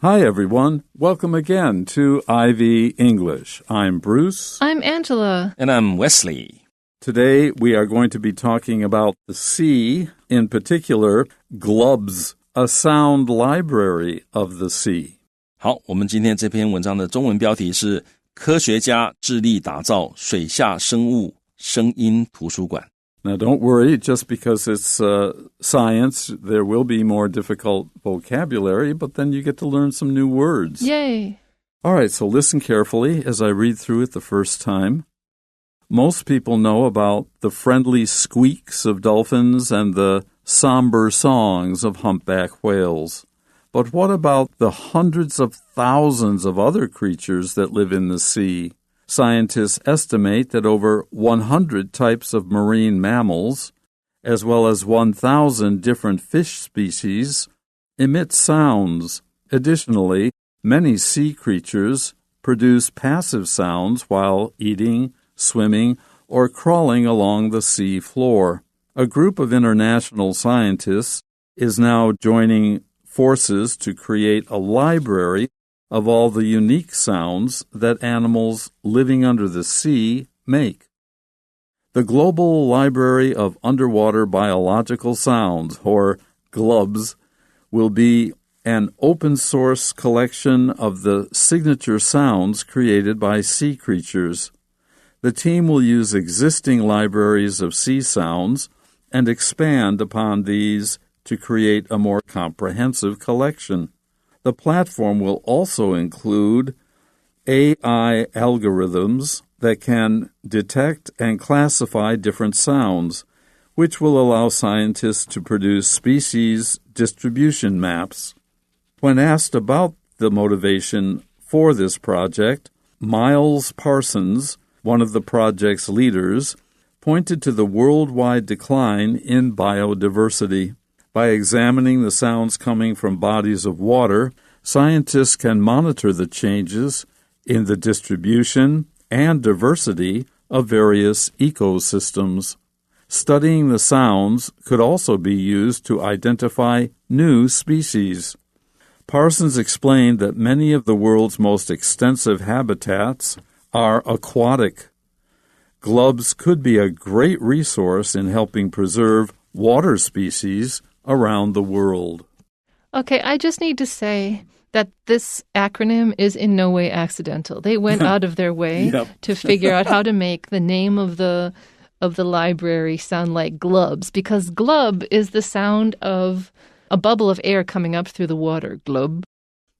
Hi, everyone. Welcome again to Ivy English. I'm Bruce. I'm Angela. And I'm Wesley. Today, we are going to be talking about the sea, in particular, GLUBS, a sound library of the sea. 好，我们今天这篇文章的中文标题是科学家致力打造水下生物声音图书馆。Now, don't worry, just because it's science, there will be more difficult vocabulary, but then you get to learn some new words. Yay! All right, so listen carefully as I read through it the first time. Most people know about the friendly squeaks of dolphins and the somber songs of humpback whales. But what about the hundreds of thousands of other creatures that live in the sea? Scientists estimate that over 100 types of marine mammals, as well as 1,000 different fish species, emit sounds. Additionally, many sea creatures produce passive sounds while eating, swimming, or crawling along the sea floor. A group of international scientists is now joining forces to create a library of all the unique sounds that animals living under the sea make. The Global Library of Underwater Biological Sounds, or GLUBS, will be an open-source collection of the signature sounds created by sea creatures. The team will use existing libraries of sea sounds and expand upon these to create a more comprehensive collection. The platform will also include AI algorithms that can detect and classify different sounds, which will allow scientists to produce species distribution maps. When asked about the motivation for this project, Miles Parsons, one of the project's leaders, pointed to the worldwide decline in biodiversity. By examining the sounds coming from bodies of water, scientists can monitor the changes in the distribution and diversity of various ecosystems. Studying the sounds could also be used to identify new species. Parsons explained that many of the world's most extensive habitats are aquatic. GLUBS could be a great resource in helping preserve water species around the world. Okay, I just need to say that this acronym is in no way accidental. They went out of their way to figure out how to make the name of the library sound like glubs, because glub is the sound of a bubble of air coming up through the water. Glub.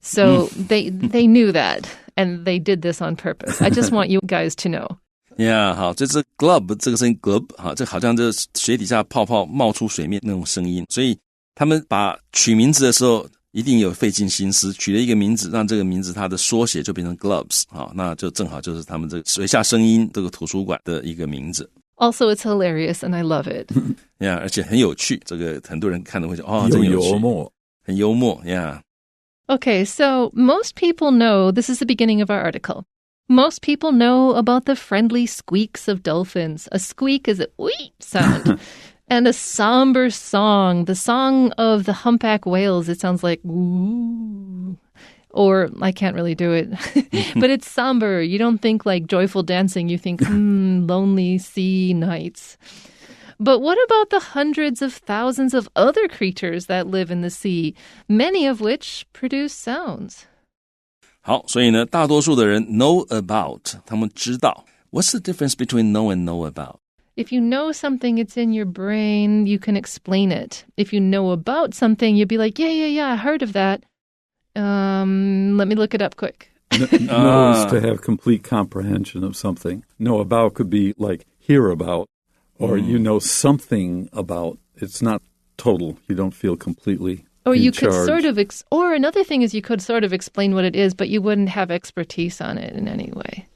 So they knew that, and they did this on purpose. I just want you guys to know. Yeah, 好，这是 glub 这个声音 glub 好，这好像就是水底下泡泡冒出水面那种声音，所以他们把取名字的时候一定有费尽心思，取了一个名字，让这个名字它的缩写就变成 glubs 好，那就正好就是他们这个水下声音这个图书馆的一个名字。Also, it's hilarious, and I love it. Yeah, 而且很有趣，这个很多人看了会说哦，真有趣，很幽默 Yeah. Okay, so most people know, this is the beginning of our article. Most people know about the friendly squeaks of dolphins. A squeak is a wee sound. And a somber song, the song of the humpback whales. It sounds like woo. Or I can't really do it. But it's somber. You don't think like joyful dancing. You think lonely sea nights. But what about the hundreds of thousands of other creatures that live in the sea, many of which produce sounds? 好，所以呢，大多数的人 know about， 他们知道。What's the difference between know and know about? If you know something, it's in your brain, you can explain it. If you know about something, you'd be like, yeah, I heard of that. Let me look it up quick. Know is to have complete comprehension of something. Know about could be like hear about, or you know something about. It's not total. You don't feel completely Or you charge. could sort of, or another thing is you could sort of explain what it is, but you wouldn't have expertise on it in any way.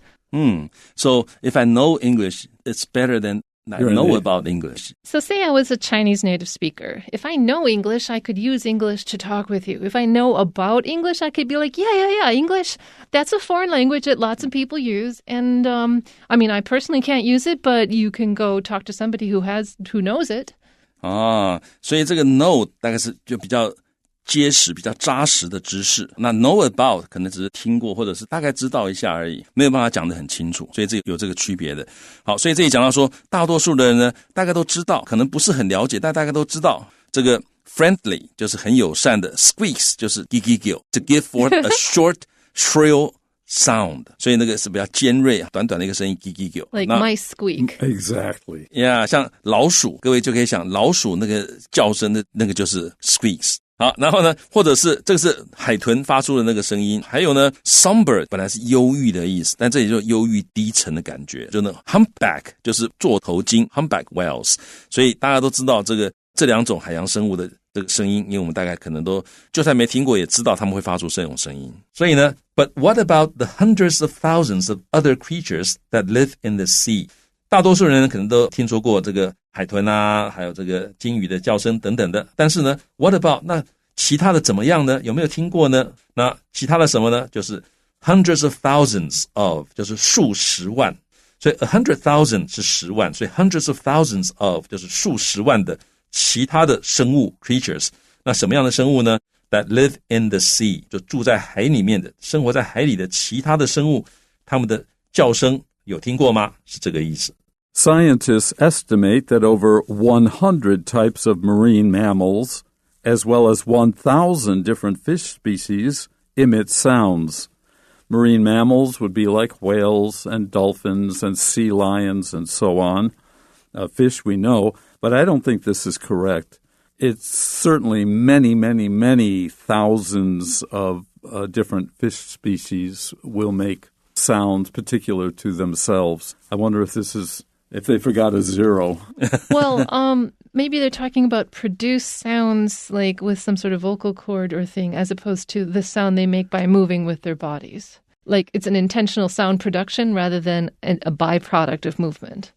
So if I know English, it's better than I know about English. So say I was a Chinese native speaker. If I know English, I could use English to talk with you. If I know about English, I could be like, yeah, English, that's a foreign language that lots of people use. And I mean, I personally can't use it, but you can go talk to somebody who knows it. 所以这个 know 大概是就比较结实、比较扎实的知识。那 know about 可能只是听过，或者是大概知道一下而已，没有办法讲得很清楚，所以有这个区别的。好，所以这里讲到说，大多数的人呢，大概都知道，可能不是很了解，但大概都知道这个 friendly 就是很友善的 ，squeaks 就是 giggle to give forth a short shrill sound， 所以那个是比较尖锐短短的一个声音 giggle like mice squeak. Exactly. Yeah， 像老鼠，各位就可以想老鼠那个叫声的那个就是 squeaks。好，然后呢，或者是这个是海豚发出的那个声音，还有呢 somber 本来是忧郁的意思，但这里就忧郁低沉的感觉，就那 humpback 就是座头鲸 humpback whales， 所以大家都知道这两种海洋生物的这个声音，因为我们大概可能都就算没听过也知道他们会发出这种声音。所以呢 But what about the hundreds of thousands of other creatures that live in the sea？ 大多数人可能都听说过这个海豚啊，还有这个鲸鱼的叫声等等的，但是呢 What about 那其他的怎么样呢？有没有听过呢？那其他的什么呢？就是 hundreds of thousands of 就是数十万，所以 100,000 是10万，所以 hundreds of thousands of 就是数十万的其他的生物 creatures。 那什么样的生物呢？ That live in the sea 就住在海里面的，生活在海里的其他的生物，他们的叫声有听过吗？是这个意思。Scientists estimate that over 100 types of marine mammals, as well as 1,000 different fish species, emit sounds. Marine mammals would be like whales and dolphins and sea lions and so on. Fish we know, but I don't think this is correct. It's certainly many, many, many thousands of different fish species will make sounds particular to themselves. I wonder if they forgot a zero. Well, maybe they're talking about produce sounds like with some sort of vocal cord or thing, as opposed to the sound they make by moving with their bodies. Like it's an intentional sound production rather than a byproduct of movement.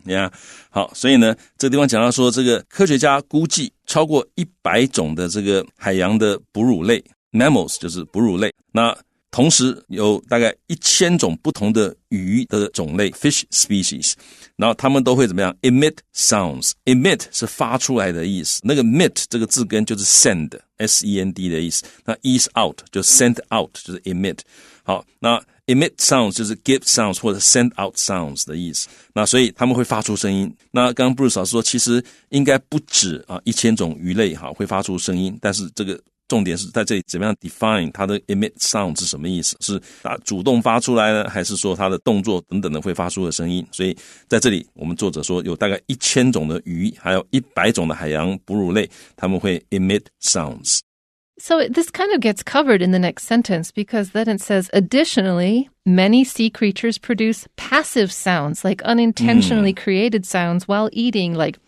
Yeah. 好，所以呢，这个地方讲到说，这个科学家估计超过100种的这个海洋的哺乳类 ，mammals 就是哺乳类。那同时有大概1000种不同的鱼的种类 fish species， 然后他们都会怎么样 emit sounds。 emit 是发出来的意思，那个 emit 这个字根就是 send S-E-N-D 的意思，那 ease out 就 send out 就是 emit。 好，那 emit sounds 就是 give sounds 或者 send out sounds 的意思，那所以他们会发出声音。那刚刚Bruce老师说，其实应该不止1000种鱼类会发出声音，但是这个重点是在这里怎么样 define 它的 emit sound 是什么意思，是主动发出来呢，还是说它的动作等等的会发出的声音。所以在这里我们作者说有大概1000种的鱼，还有100种的海洋哺乳类，他们会 emit sounds。So this kind of gets covered in the next sentence, because then it says, additionally, many sea creatures produce passive sounds, like unintentionally created sounds while eating, like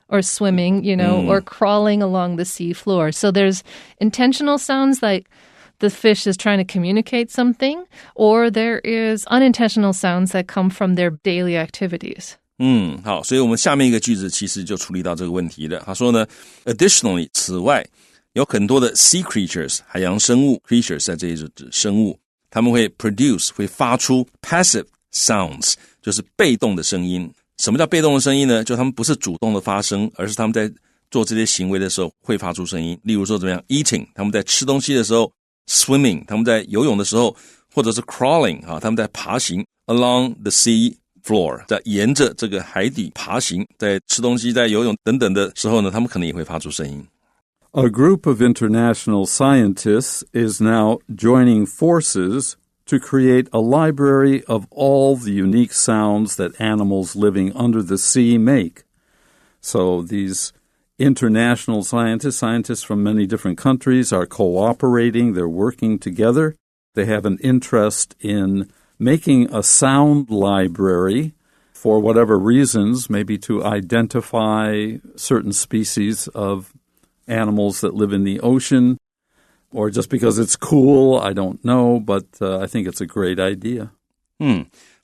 or swimming, or crawling along the sea floor. So there's intentional sounds like the fish is trying to communicate something, or there is unintentional sounds that come from their daily activities. 好，所以我们下面一个句子其实就处理到这个问题了。他说呢 ，additionally 此外，有很多的 sea creatures 海洋生物 creatures 在这里是指生物，他们会 produce 会发出 passive sounds 就是被动的声音。什么叫被动的声音呢？就他们不是主动的发声，而是他们在做这些行为的时候会发出声音。例如说怎么样 eating 他们在吃东西的时候， swimming 他们在游泳的时候，或者是 crawling 他们在爬行 along the sea floor 在沿着这个海底爬行，在吃东西在游泳等等的时候呢，他们可能也会发出声音。A group of international scientists is now joining forces to create a library of all the unique sounds that animals living under the sea make. So these international scientists from many different countries are cooperating, they're working together. They have an interest in making a sound library for whatever reasons, maybe to identify certain species of animals that live in the ocean, or just because it's cool, I don't know, but I think it's a great idea.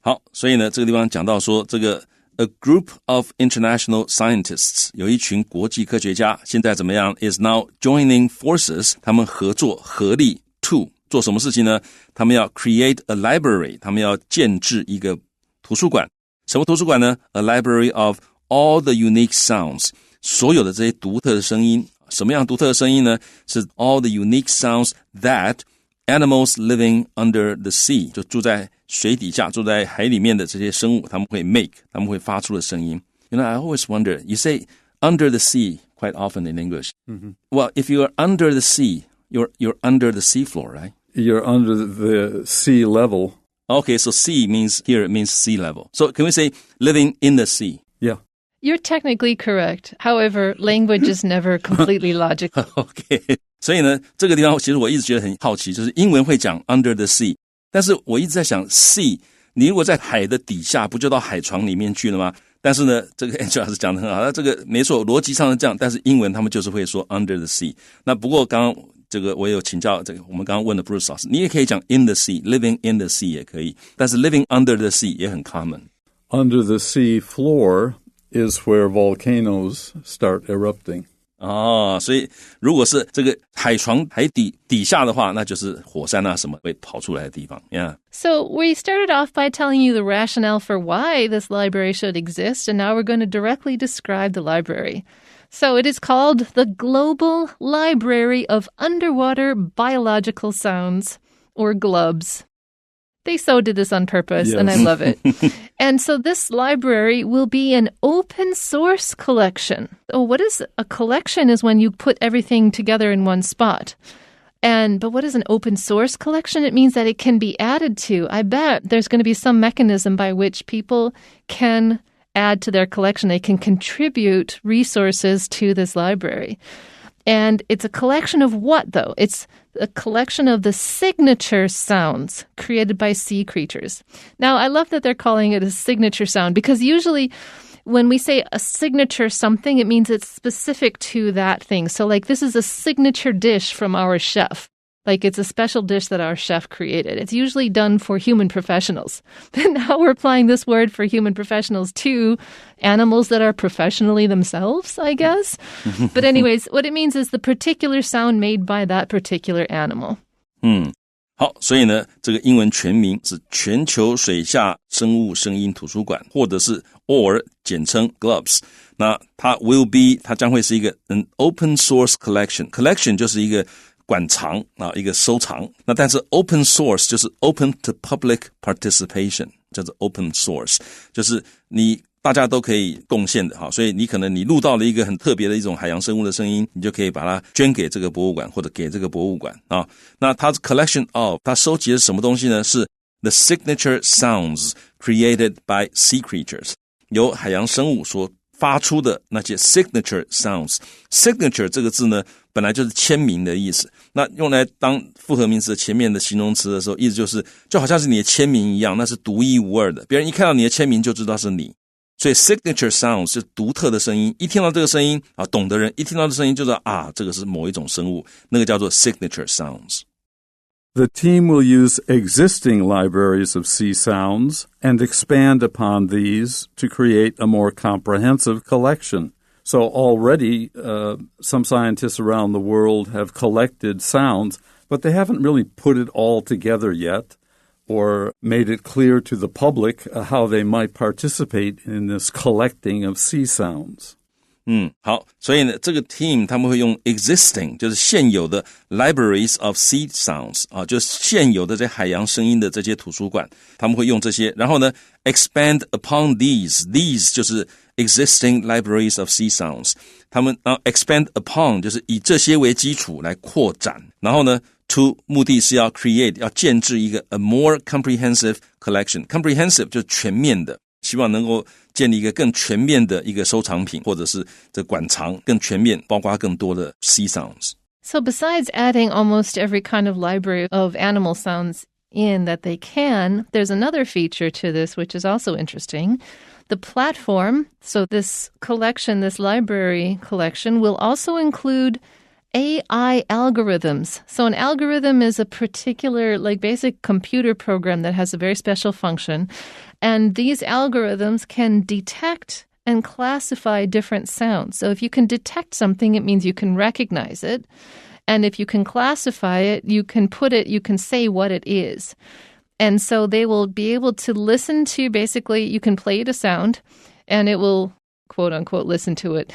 好，所以呢，这个地方讲到说，这个 a group of international scientists 有一群国际科学家，现在怎么样 is now joining forces 他们合作合力 to 做什么事情呢？他们要 create a library 他们要建制一个图书馆。什么图书馆呢？ A library of all the unique sounds 所有的这些独特的声音什么样独特的声音呢？是 all the unique sounds that animals living under the sea 就住在水底下住在海里面的这些生物他们会 make 他们会发出的声音。You know, I always wonder, you say under the sea quite often in English. Well, if you're under the sea, you're under the seafloor, right? You're under the sea level. Okay, so sea means here it means sea level. So can we say living in the sea? Yeah. You're technically correct. However, language is never completely logical. OK, 所以呢，这个地方其实我一直觉得很好奇，就是英文会讲 under the sea， 但是我一直在想 sea， 你如果在海的底下，不就到海床里面去了吗？但是呢，这个 Angela 老师讲得很好，那这个没错，逻辑上是这样，但是英文他们就是会说 under the sea。那不过刚刚这个我也有请教这个我们刚刚问的 Bruce 老师，你也可以讲 in the sea， living in the sea 也可以，但是 living under the sea 也很 common。 Under the sea floor is where volcanoes start erupting. 所以如果是这个海床海底下的话，那就是火山啊什么会跑出来的地方。Yeah. So we started off by telling you the rationale for why this library should exist, and now we're going to directly describe the library. So it is called the Global Library of Underwater Biological Sounds, or GLUBS. They so did this on purpose, Yes. and I love it. And so this library will be an open source collection. Oh, what is a collection is when you put everything together in one spot. But what is an open source collection? It means that it can be added to. I bet there's going to be some mechanism by which people can add to their collection. They can contribute resources to this library. And it's a collection of what, though? It's a collection of the signature sounds created by sea creatures. Now, I love that they're calling it a signature sound because usually when we say a signature something, it means it's specific to that thing. So like this is a signature dish from our chef. Like it's a special dish that our chef created. It's usually done for human professionals. But now we're applying this word for human professionals to animals that are professionally themselves, I guess. But anyways, what it means is the particular sound made by that particular animal. 好，所以呢，这个英文全名是全球水下生物声音图书馆，或者是 or 简称 GLUBS。那它 will be 它将会是一个an open source collection 就是一个馆藏啊，一个收藏。那但是 open source 就是 open to public participation， 叫做 open source， 就是你大家都可以贡献的哈。所以你可能你录到了一个很特别的一种海洋生物的声音，你就可以把它捐给这个博物馆或者给这个博物馆啊。那它 collection of 它收集的是什么东西呢？是 the signature sounds created by sea creatures， 由海洋生物所发出的那些 signature sounds。 signature 这个字呢本来就是签名的意思，那用来当复合名词的前面的形容词的时候，意思就是就好像是你的签名一样，那是独一无二的，别人一看到你的签名就知道是你。所以 signature sounds 是独特的声音，一听到这个声音啊，懂的人一听到这声音就知道啊，这个是某一种生物，那个叫做 signature sounds。 The team will use existing libraries of sea sounds and expand upon these to create a more comprehensive collection. So already some scientists around the world have collected sounds, but they haven't really put it all together yet or made it clear to the public how they might participate in this collecting of sea sounds. 好，所以呢，这个 team 他们会用 existing 就是现有的 libraries of sea sounds 啊，就是现有的这海洋声音的这些图书馆，他们会用这些，然后呢 expand upon these 就是 existing libraries of sea sounds， 他们expand upon 就是以这些为基础来扩展，然后呢 to 目的是要 create 要建制一个 a more comprehensive collection， comprehensive 就是全面的，希望能够建立一个更全面的一个收藏品，或者是这馆藏更全面，包括更多的 sea sounds。 So besides adding almost every kind of library of animal sounds in that they can, there's another feature to this which is also interesting. The platform, so this collection, this library collection, will also include AI algorithms. So an algorithm is a particular, like basic computer program that has a very special function. And these algorithms can detect and classify different sounds. So if you can detect something, it means you can recognize it. And if you can classify it, you can say what it is. And so they will be able to listen to, basically, you can play the sound and it will quote unquote, listen to it.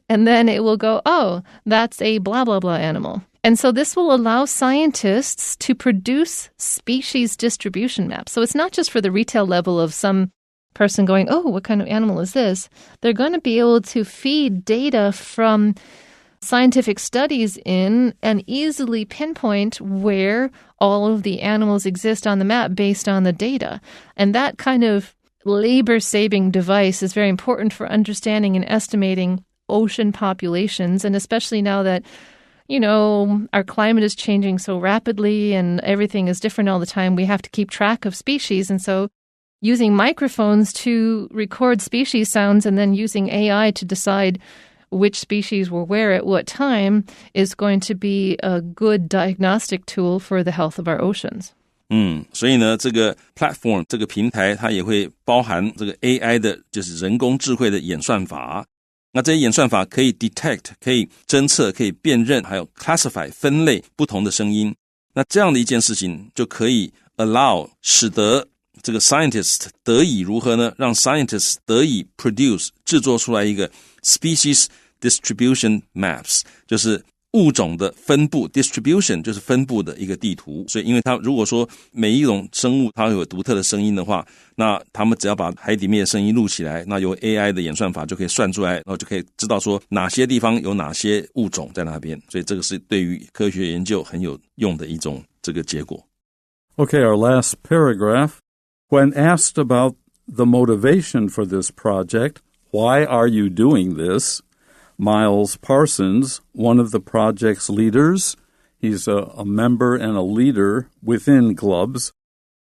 And then it will go, oh, that's a blah, blah, blah animal. And so this will allow scientists to produce species distribution maps. So it's not just for the retail level of some person going, oh, what kind of animal is this? They're going to be able to feed data from scientific studies in and easily pinpoint where all of the animals exist on the map based on the data. And that kind of labor-saving device is very important for understanding and estimating ocean populations, and especially now that our climate is changing so rapidly and everything is different all the time, we have to keep track of species. And so using microphones to record species sounds and then using AI to decide which species were where at what time is going to be a good diagnostic tool for the health of our oceans. 所以呢，这个 platform 这个平台它也会包含这个 AI 的就是人工智慧的演算法。那这些演算法可以 detect 可以侦测可以辨认还有 classify 分类不同的声音，那这样的一件事情就可以 allow 使得这个 scientist 得以如何呢，让 scientist 得以 produce 制作出来一个 species distribution maps， 就是物种的分布 distribution 就是分布的一个地图。所以因为它如果说每一种生物它有独特的声音的话，那他们只要把海底面的声音录起来，那由 AI 的演算法就可以算出来，然后就可以知道说哪些地方有哪些物种在那边。所以这个是对于科学研究很有用的一种这个结果。 Okay, our last paragraph. When asked about the motivation for this project, why are you doing this? Miles Parsons, one of the project's leaders, he's a member and a leader within GLUBS,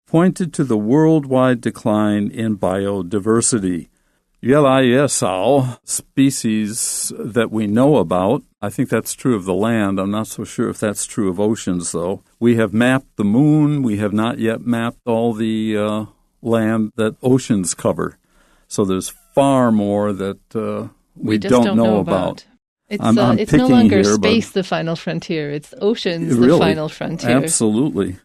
pointed to the worldwide decline in biodiversity. 越来越少 species that we know about. I think that's true of the land. I'm not so sure if that's true of oceans, though. We have mapped the moon. We have not yet mapped all the land that oceans cover. So there's far more that we just don't know about. It's, I'm it's no longer here, space the final frontier. It's oceans really, the final frontier. Absolutely.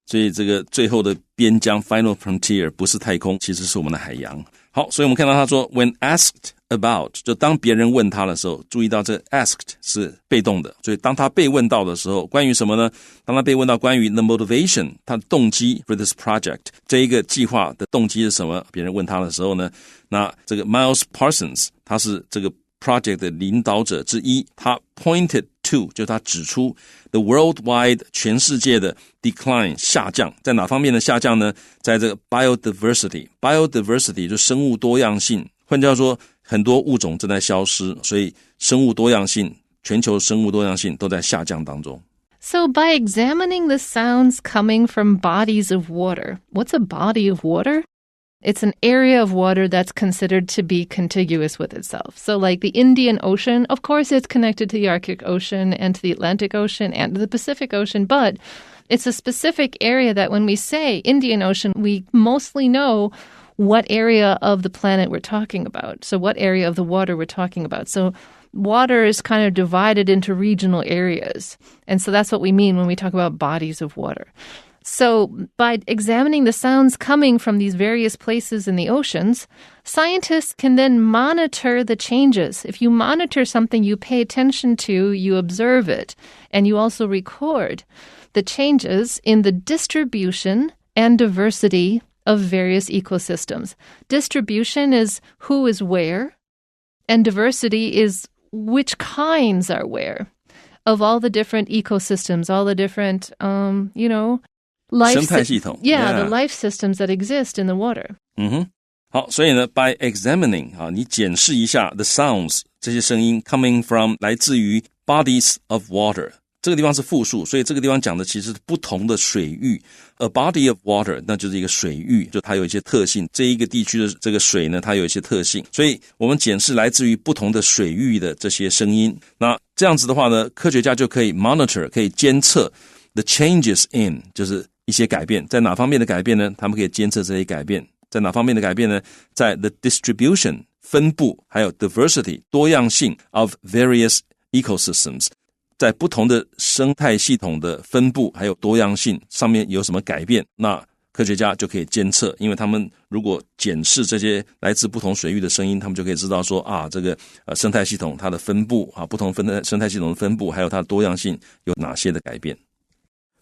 所以这个最后的边疆 final frontier 不是太空，其实是我们的海洋。好，所以我们看到他说 when asked about， 就当别人问他的时候，注意到这个 asked 是被动的，所以当他被问到的时候，关于什么呢？当他被问到关于 the motivation 他的动机 for this project 这一个计划的动机是什么，别人问他的时候呢，那这个 Miles Parsons 他是这个 project 的领导者之一，他 pointed to 就他指出 the worldwide 全世界的 decline 下降，在哪方面的下降呢？在这个 biodiversity 就生物多样性，换句话说很多物种正在消失，所以生物多样性全球生物多样性都在下降当中。 So by examining the sounds coming from bodies of water, what's a body of water? It's an area of water that's considered to be contiguous with itself. So like the Indian Ocean, of course, it's connected to the Arctic Ocean and to the Atlantic Ocean and to the Pacific Ocean, but it's a specific area that when we say Indian Ocean, we mostly know what area of the planet we're talking about. So what area of the water we're talking about. So water is kind of divided into regional areas. And so that's what we mean when we talk about bodies of water. So by examining the sounds coming from these various places in the oceans, scientists can then monitor the changes. If you monitor something you pay attention to, you observe it, and you also record the changes in the distribution and diversity of various ecosystems. Distribution is who is where, and diversity is which kinds are where of all the different ecosystems, all the different, life 生态系统 the life systems that exist in the water. 好，所以呢 by examining 你检视一下 the sounds 这些声音 coming from 来自于 bodies of water， 这个地方是复数，所以这个地方讲的其实是不同的水域。 A body of water 那就是一个水域，就它有一些特性，这一个地区的这个水呢它有一些特性，所以我们检视来自于不同的水域的这些声音。那这样子的话呢，科学家就可以 monitor 可以监测 the changes in 就是一些改变，在哪方面的改变呢？他们可以监测这些改变，在哪方面的改变呢？在 the distribution 分布，还有 diversity 多样性 of various ecosystems， 在不同的生态系统的分布还有多样性上面有什么改变？那科学家就可以监测，因为他们如果检视这些来自不同水域的声音，他们就可以知道说这个生态系统它的分布不同生态系统的分布还有它的多样性有哪些的改变。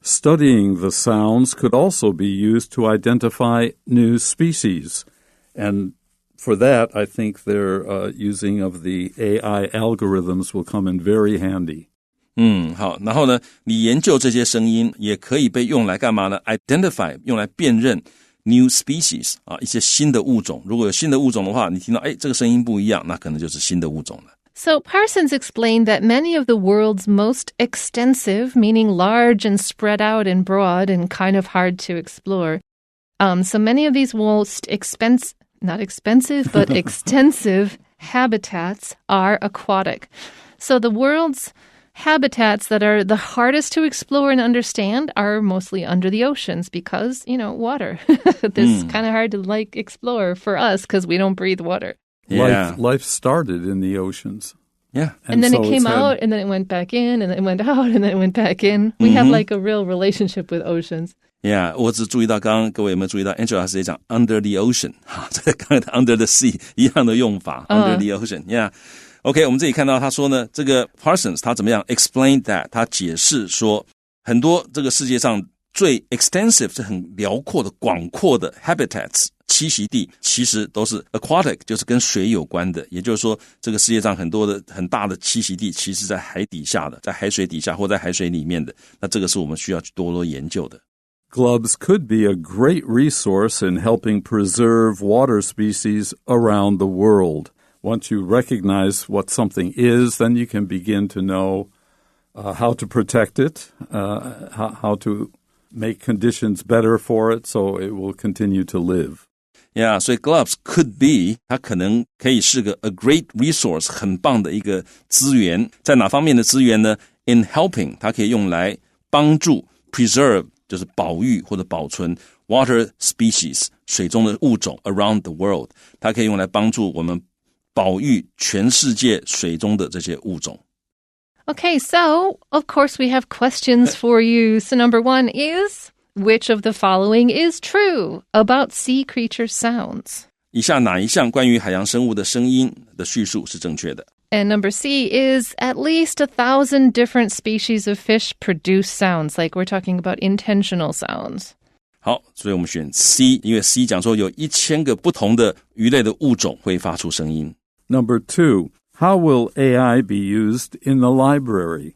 Studying the sounds could also be used to identify new species. And for that, I think their using of the AI algorithms will come in very handy. 好，然后呢，你研究这些声音也可以被用来干嘛呢？ Identify 用来辨认 new species 一些新的物种。如果有新的物种的话，你听到这个声音不一样，那可能就是新的物种了。So Parsons explained that many of the world's most extensive, meaning large and spread out and broad and kind of hard to explore, so many of these most not expensive, but extensive habitats are aquatic. So the world's habitats that are the hardest to explore and understand are mostly under the oceans because, water. This is kind of hard to explore for us because we don't breathe water. Yeah. Life started in the oceans. Yeah. And then it came out, and then it went back in, and then it went out, and then it went back in. We have a real relationship with oceans. Yeah, 我只注意到刚刚各位有没有注意到 Angela 是讲 under the ocean 这个刚才的 under the sea 一样的用法under the ocean. Yeah.OK， 我们这里看到他说呢，这个 Parsons 他怎么样 explain that 他解释说，很多这个世界上最 extensive 是很辽阔的广阔的 habitats 栖息地，其实都是 aquatic， 就是跟水有关的。也就是说，这个世界上很多的很大的栖息地，其实在海底下的，在海水底下或在海水里面的。那这个是我们需要去多研究的。Globs could be a great resource in helping preserve water species around the world.Once you recognize what something is, then you can begin to know how to protect it, how to make conditions better for it so it will continue to live. Yeah, 所以 Globs could be 它可能可以是个 a great resource 很棒的一个资源。在哪方面的资源呢？ In helping 它可以用来帮助 preserve 就是保育或者保存 water species 水中的物种 around the world 它可以用来帮助我们保育全世界水中的这些物种。 Okay, so, of course, we have questions for you. So number 1 is, which of the following is true about sea creature sounds? 以下哪一项关于海洋生物的声音的叙述是正确的？ And number C is, at least 1,000 different species of fish produce sounds, like we're talking about intentional sounds. 好，所以我们选 C， 因为 C 讲说有1000个不同的鱼类的物种会发出声音。Number 2, how will AI be used in the library?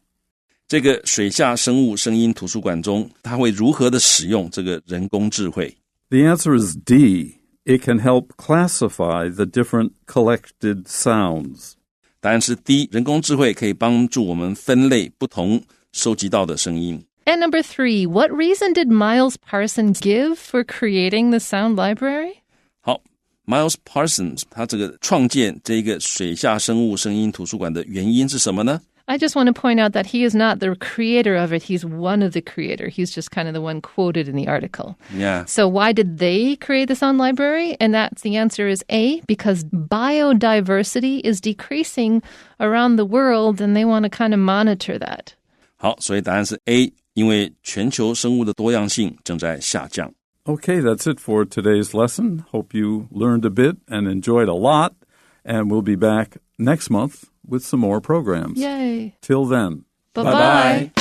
这个水下生物声音图书馆中，它会如何的使用这个人工智慧？ The answer is D. It can help classify the different collected sounds. 答案是 D， 人工智慧可以帮助我们分类不同收集到的声音。And number 3, what reason did Miles Parsons give for creating the sound library? 好 ，Miles Parsons 他这个创建这个水下生物声音图书馆的原因是什么呢？ I just want to point out that he is not the creator of it. He's one of the creators. He's just kind of the one quoted in the article. Yeah. So why did they create the sound library? And the answer is A, because biodiversity is decreasing around the world and they want to kind of monitor that. 好，所以答案是 A， 因为全球生物的多样性正在下降。 Okay, that's it for today's lesson. Hope you learned a bit and enjoyed a lot. And we'll be back next month with some more programs. Yay. Till then. Bye-bye.